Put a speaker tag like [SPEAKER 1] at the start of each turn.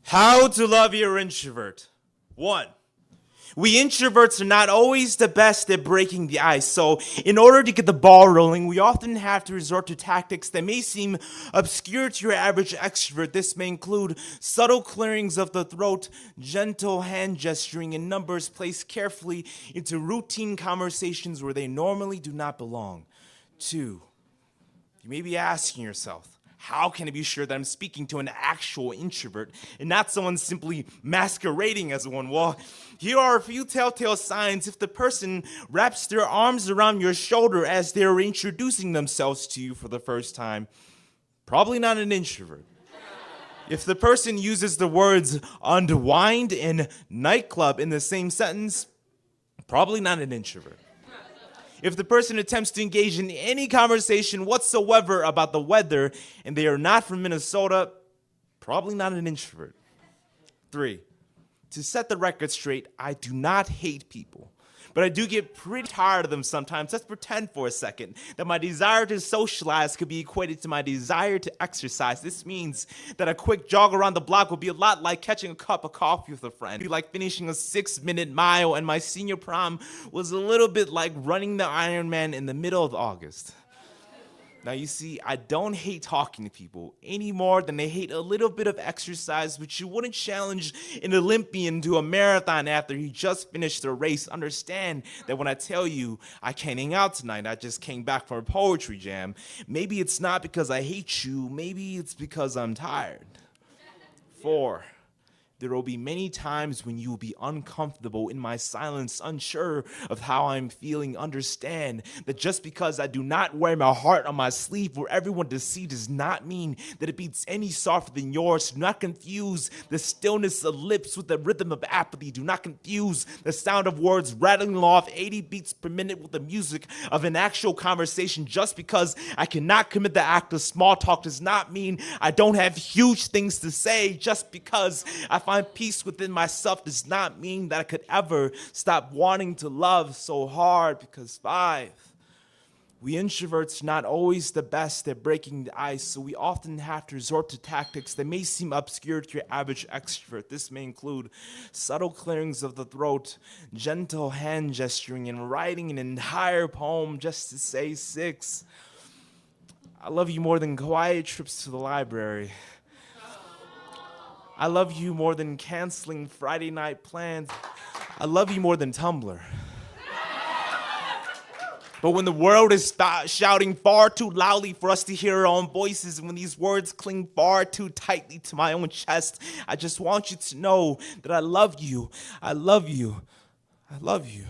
[SPEAKER 1] How to love your introvert. 1. We introverts are not always the best at breaking the ice, so in order to get the ball rolling, we often have to resort to tactics that may seem obscure to your average extrovert. This may include subtle clearings of the throat, gentle hand gesturing, and numbers placed carefully into routine conversations where they normally do not belong. 2. You may be asking yourself, how can I be sure that I'm speaking to an actual introvert and not someone simply masquerading as one? Well, here are a few telltale signs. If the person wraps their arms around your shoulder as they're introducing themselves to you for the first time, probably not an introvert. If the person uses the words unwind and nightclub in the same sentence, probably not an introvert. If the person attempts to engage in any conversation whatsoever about the weather and they are not from Minnesota, probably not an introvert. 3. To set the record straight, I do not hate people, but I do get pretty tired of them sometimes. Let's pretend for a second that my desire to socialize could be equated to my desire to exercise. This means that a quick jog around the block would be a lot like catching a cup of coffee with a friend. It'd be like finishing a 6-minute mile, and my senior prom was a little bit like running the Ironman in the middle of August. Now, you see, I don't hate talking to people any more than I hate a little bit of exercise, but you wouldn't challenge an Olympian to a marathon after he just finished a race. Understand that when I tell you I can't hang out tonight, I just came back from a poetry jam, maybe it's not because I hate you, maybe it's because I'm tired. 4. There will be many times when you will be uncomfortable in my silence, unsure of how I'm feeling. Understand that just because I do not wear my heart on my sleeve for everyone to see does not mean that it beats any softer than yours. Do not confuse the stillness of lips with the rhythm of apathy. Do not confuse the sound of words rattling off 80 beats per minute with the music of an actual conversation. Just because I cannot commit the act of small talk does not mean I don't have huge things to say. Just because I find peace within myself does not mean that I could ever stop wanting to love so hard. Because 5, we introverts are not always the best at breaking the ice, so we often have to resort to tactics that may seem obscure to your average extrovert. This may include subtle clearings of the throat, gentle hand gesturing, and writing an entire poem just to say 6. I love you more than quiet trips to the library. I love you more than canceling Friday night plans. I love you more than Tumblr. But when the world is shouting far too loudly for us to hear our own voices, and when these words cling far too tightly to my own chest, I just want you to know that I love you. I love you. I love you.